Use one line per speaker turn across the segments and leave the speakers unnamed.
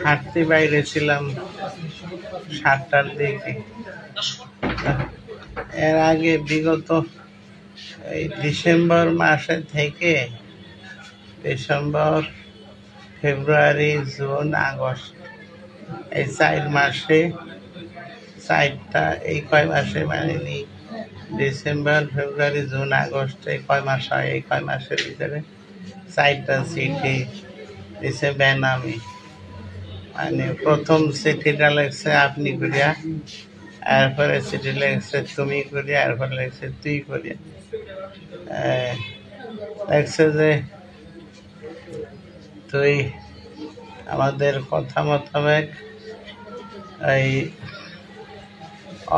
হাঁটতে বাইরে ছিলাম 7টার দিকে। এর আগে বিগত এই ডিসেম্বর মাসে থেকে ডিসেম্বর, ফেব্রুয়ারি, জুন, আগস্ট এই 4 মাসে 4টা এই কয় মাসে মানিনি ডিসেম্বর, ফেব্রুয়ারি, জুন, আগস্ট এই কয় মাস হয়, এই কয় মাসের ভিতরে 4টা চিঠি দিছে বেনামি। মানে প্রথম চিঠিটা লেগছে আপনি করিয়া, এরপরে চিঠি লেগছে তুমি করিয়া, এরপরে লেগছে তুই করিয়া। লেগছে যে তুই আমাদের কথা মোতাবেক এই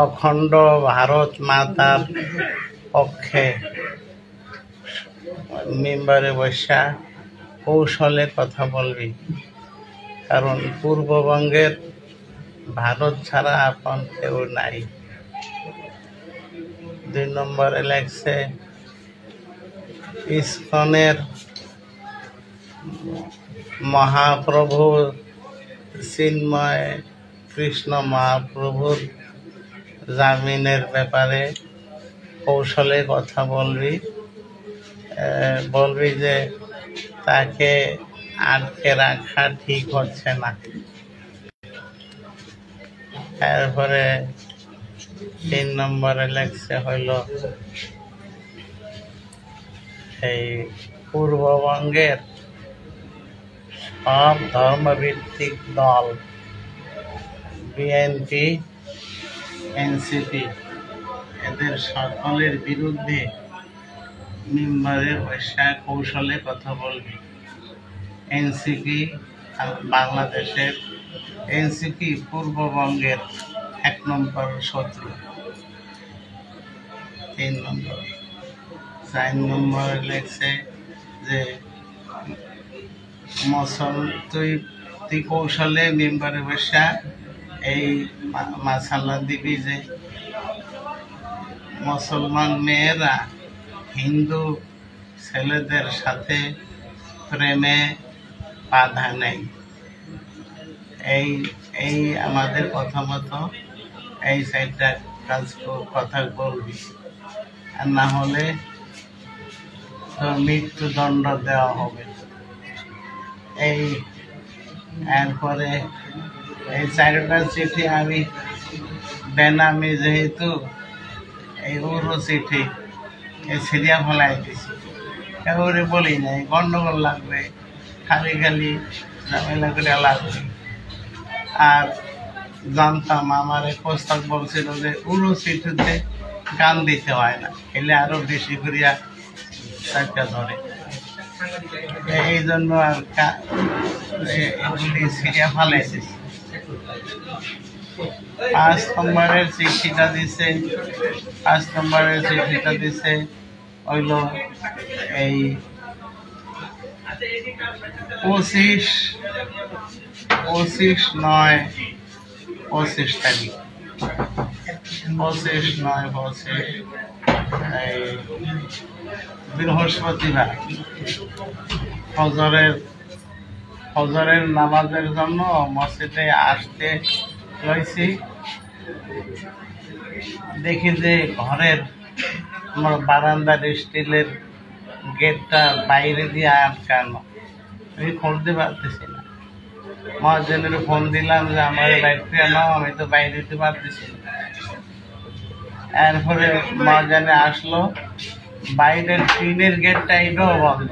অখণ্ড ভারত মাতার পক্ষে মেম্বারে বসা কৌশলে কথা বলবি, কারণ পূর্ববঙ্গের ভারত ছাড়া আপন কেউ নাই। 2 নম্বরে লেগছে ইসকনের মহাপ্রভু চিন্ময় কৃষ্ণ মহাপ্রভুর জামিনের ব্যাপারে কৌশলে কথা বলবি, বলবি যে তাকে আটকে রাখা ঠিক হচ্ছে না। এরপরে 3 নম্বরে লেগছে হইল এই পূর্ববঙ্গের সব ধর্মভিত্তিক দল বিএনপি, এনসিপি এদের সকলের বিরুদ্ধে মেম্বারে বসা কৌশলে কথা বলবি। এনসিপি বাংলাদেশের, এনসিপি পূর্ববঙ্গের 1 নম্বর শত্রু। 3 নম্বর। 4 নম্বরে লেগছে যে তুই কৌশলে মেম্বারে বসা এই মাসালা দিবি যে মুসলমান মেয়েরা হিন্দু ছেলেদের সাথে প্রেমে বাধা নেই। এই আমাদের কথা মতো এই 4টা কথা বলবি, আর না হলে তোর মৃত্যুদণ্ড দেওয়া হবে। এরপরে এই 4টা চিঠি আমি বেনামি, যেহেতু এই উড়ো চিঠি এই সিরিয়া ফেলাই দিছি, এবারে বলি নাই গন্ডগোল লাগবে, খালি ঝামেলা করে লাগবে। আর জানতাম আমার এক প্রস্তাব বলছিল যে উড়ো চিঠিতে গান দিতে হয় না, এলে আরো বেশি করিয়া 4টা ধরে। এই জন্য আর এগুলি সিরিয়া ফালাই দিছে। 5 নম্বরের চিঠিটা দিছে হইল এই 25/9/25 তারিখ, 25/9/25 এই বৃহস্পতিবার ফজরের নামাজের জন্য মসজিদে আসতে লইছি। দেখি যে ঘরের আমার বারান্দার স্টিলের গেটটা বাইরে দিয়ে আটকানো, আমি খুলতে পারতেছি না। মহাজনের ফোন দিলাম যে আমার বাইরে নাও, আমি তো বাইরে দিতে পারতেছি না। এরপরে মহাজনে আসলো, বাইরের টিনের গেটটা এটাও বন্ধ।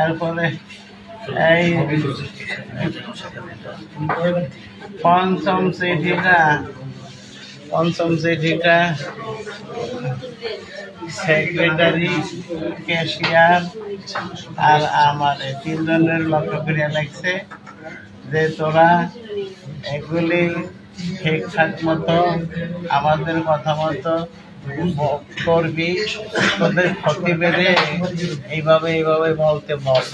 এরপরে এই 5ম চিঠিটা সেক্রেটারি, ক্যাশিয়ার আর আমার 3 জনের লক্ষ্য করিয়া লাগছে যে তোরা এগুলি ঠিকঠাক মতো আমাদের কথা মতো করবি, তোদের ক্ষতি বেড়ে এইভাবে এইভাবে বলতে বল,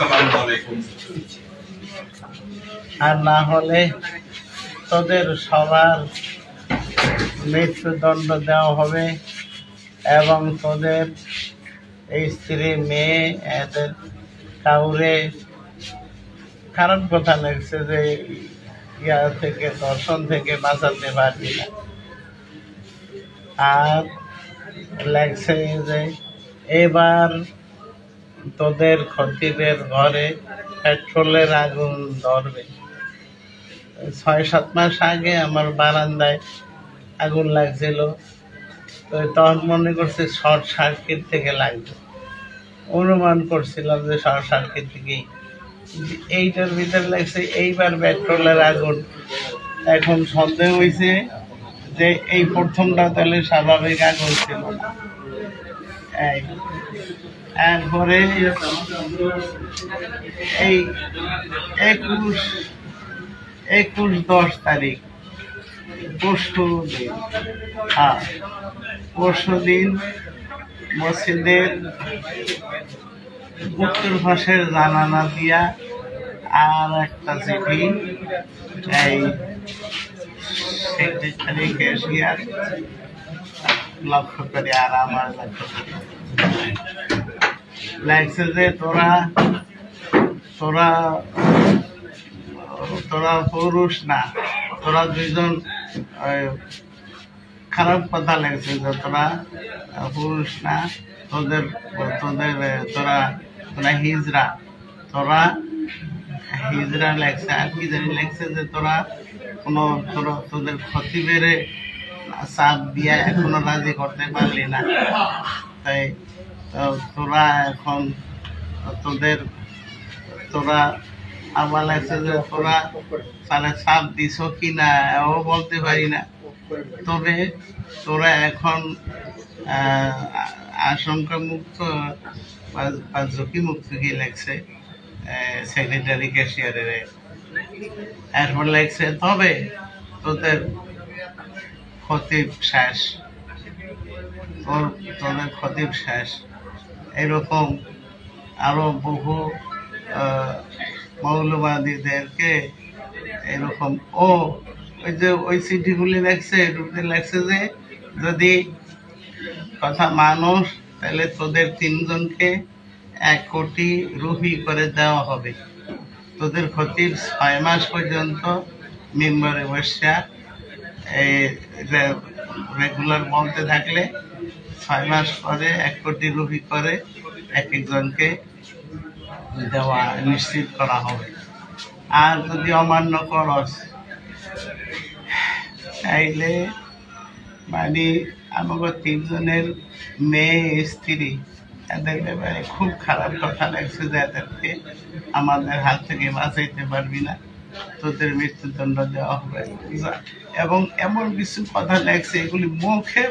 আর না হলে তোদের সবার মৃত্যুদণ্ড দেওয়া হবে এবং তোদের এই স্ত্রী মেয়ে এদের কাউরে খারাপ কথা লাগছে যে ইয়া থেকে দর্শন থেকে বাঁচাতে পারবি না। আর লাগছে যে এবার তোদের খতিবের ঘরে পেট্রোলের আগুন ধরবে। 6-7 মাস আগে আমার বারান্দায় আগুন লাগছিল, তো তখন মনে করছে শর্ট সার্কিট থেকে লাগবে, অনুমান করছিলাম যে শর্ট সার্কিট থেকেই। এইটার ভিতরে লাগছে এইবার পেট্রোলের আগুন। এখন সন্দেহ হয়েছে যে এই প্রথমটা তাহলে স্বাভাবিক আগুন ছিল না। এরপরে এই 21-10 তারিখ পরশু দিন মসজিদের উত্তর পাশের জানালা দিয়া আর একটা চিঠি এই সেক্রেটারি ক্যাশিয়ার লক্ষ্য করে, আর আমার লক্ষ্য করে লাগছে যে তোরা তোরা তোরা পুরুষ না, তোরা দুইজন খারাপ কথা লাগছে যে তোরা পুরুষ না, তোদের তোদের তোরা তোরা হিজড়া, তোরা হিজড়া লাগছে। আর কি জানি লাগছে যে তোরা তোদের ক্ষতি বেড়ে চাপ দিয়া এখনো রাজি করতে পারলি না, তাই তোরা এখন তোরা আমার লাগছে যে তোরা তাহলে চাপ দিছ কি না ও বলতে পারি না, তবে তোরা এখন আশঙ্কা মুক্ত বা ঝুঁকি মুক্ত কি লাগছে সেক্রেটারি ক্যাশিয়ারের। এরপর লাগছে তবে তোদের খতিব শেষ, তোদের খতিব শেষ। এরকম আরো বহু মৌলবাদীদেরকে এরকম ওই চিঠিগুলি লাগছে, লাগছে যে যদি কথা মানুষ তাহলে তোদের 3 জনকে 1 কোটি রুপি করে দেওয়া হবে। তোদের খতিব 6 মাস পর্যন্ত মেম্বারে বসা রেগুলার বলতে থাকলে 6 মাস পরে 1 কোটি রুপি করে এক একজনকে দেওয়া নিশ্চিত করা হবে। আর যদি অমান্য করস তাইলে মানে আমাকে 3 জনের মেয়ে স্ত্রী এদের ব্যাপারে খুব খারাপ কথা লাগছে যে এদেরকে আমাদের হাত থেকে বাঁচাইতে পারবি না, তোদের মৃত্যুদণ্ড দেওয়া হবে। এবং এমন কিছু কথা লাগছে এগুলি মুখে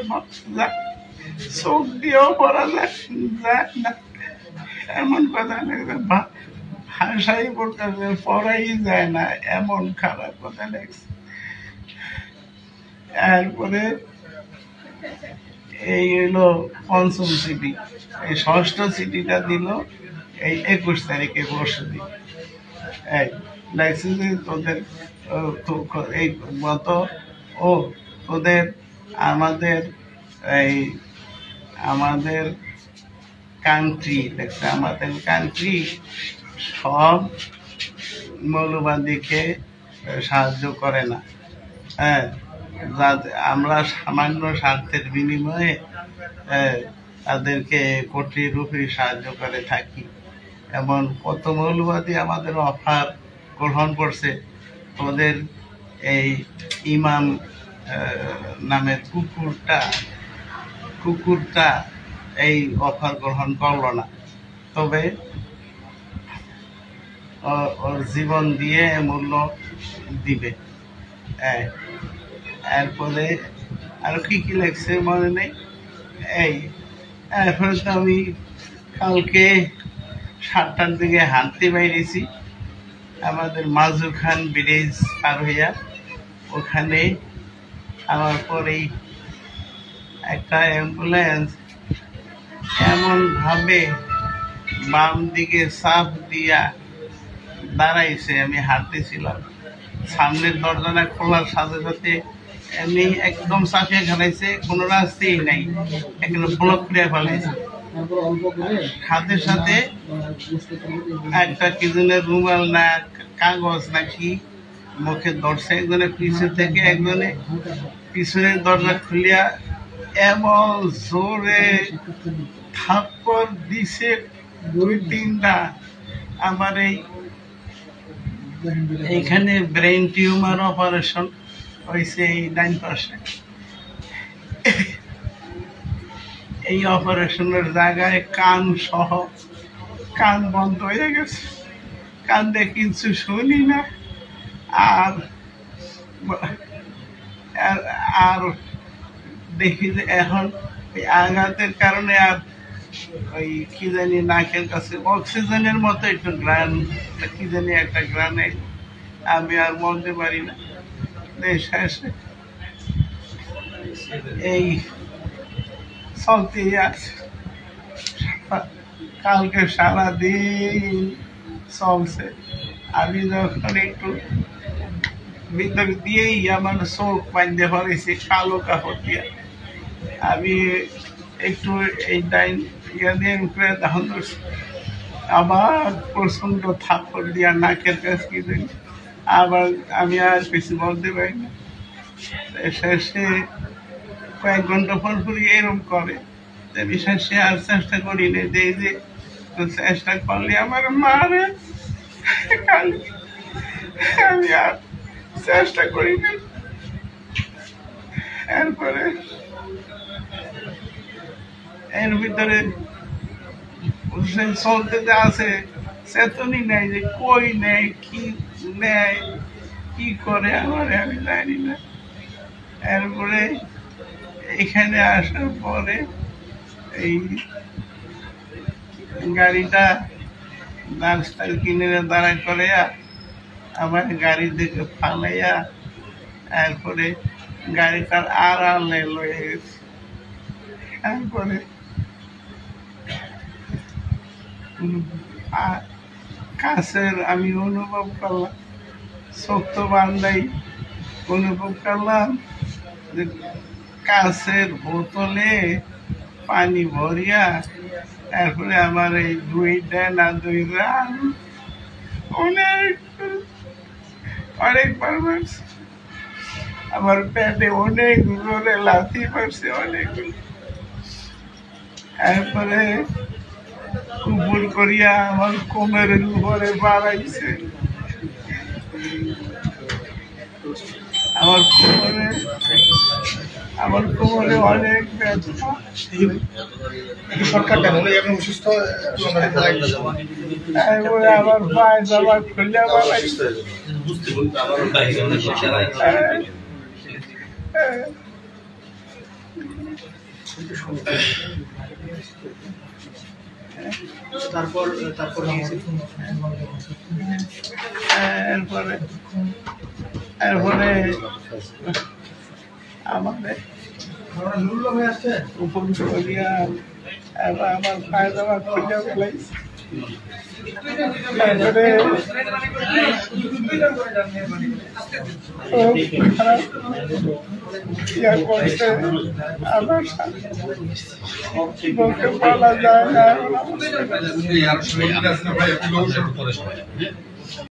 চোখ দিয়েও পড়া যায় না, এমন কথা লাগছে ভাষাই পড়াই যায় না, এমন খারাপ কথা লাগছে। এরপরে এই হলো 5ম চিঠি, এই 6ষ্ঠ চিঠিটা দিল এই 21 তারিখে পরশুদিন। এই লাগছে যে তোদের এই মত তোদের আমাদের কান্ট্রি দেখছে, আমাদের কান্ট্রি সব মৌলবাদীকে সাহায্য করে না। হ্যাঁ, আমরা সামান্য স্বার্থের বিনিময়ে তাদেরকে কোটি রুপি সাহায্য করে থাকি। এমন কত মৌলবাদী আমাদের অফার গ্রহণ করছে, ওদের এই ইমাম নামের কুকুরটা এই অফার গ্রহণ করলো না, তবে ওর জীবন দিয়ে মূল্য দিবে। এরপরে আরো কি কি লাগছে মনে নেই। এরপরে তো আমি কালকে 7টার দিকে হাঁটতে বাইরেছি, আমাদের মাজু খান ব্রিজ পার হইয়া ওখানে আমার পরেই একটা অ্যাম্বুলেন্স এমনভাবে বাম দিকে চাপ দিয়া দাঁড়াইছে, আমি হাঁটতেছিলাম, সামনের দরজাটা খোলার সাথে সাথে এমনি একদম চাপিয়ে খেলাইছে, কোনো রাস্তাই নাই, এখানে ব্লক করে ফেলাইছে। সাথে সাথে একটা কি জনের রুমাল না কাগজ নাকি মুখে ধরছে, একজনের পিছন থেকে একজনে পিছনের দরজা খুলিয়া এমন জোরে থাপ্পড় দিছে 2-3টা। আমার এইখানে ব্রেন টিউমার অপারেশন হয়েছে এই 9%। এই অপারেশনের জায়গায় কান সহ কান বন্ধ হয়ে গেছে, কান দিয়ে কিছু শুনি না। আর আর দেখি যে এখন ওই আঘাতের কারণে আর ওই কি জানি নাকের কাছে অক্সিজেনের মতো একটু গ্রান, কি জানি একটা গ্রানে আমি আর বলতে পারি না। শেষে এই চলতেই আছে, কালকে সারাদিন চলছে। আমি যখন একটু ভিতর দিয়েই আমার চোখ বাঁধতে পারেছি কালো কাপড় দিয়ে, আমি একটু এই ডাইন ইয়া দিয়ে উপরে তখন আবার প্রচন্ড থাপ্পড় দিয়া নাকের কাছে কি দিই, আবার আমি আর কিছু বলতে পারি না। শেষে কয়েক ঘন্টা পর এরকম করে, আমি শেষে আর চেষ্টা করি না, যে চেষ্টা করলে আমার মারে, আমি আর চেষ্টা করি না। এরপরে এর ভিতরে চলতে যে আছে চেতনই নেই, যে কই নেই, কি নেয়, কি করে আমার আমি জানি না। এরপরে এখানে আসার পরে এই গাড়িটা রাস্তার কিনারে দাঁড়া করে আমার গাড়ি থেকে ফালাইয়া এরপরে গাড়িটার আড়ালে লয়ে গেছে। তারপরে কাছের আমি অনুভব করলাম, শক্ত বান্ধাই অনুভব করলাম যে কাছের বোতলে পানি ভরিয়া তারপরে আমার এই 2টা না 2 রান অনেকবার মারছে, আমার পেটে অনেক জোরে লাথি মারছে অনেকগুলো। তারপরে উপর করিয়া আমার কোমরের উপরে বাড়াইছে, আমার কোমরে অনেক ব্যথা।
সরকার কেন অসুস্থ,
আমার পায়ে জামা খুলে বাড়াইছে। এরপরে আমাদের উপর করিয়া আমার পায়ে জামা খুলে ফেলাইছে। তারপরে খারাপ ইয়া করছে আমার সাথে, বলতে বলা যায় না।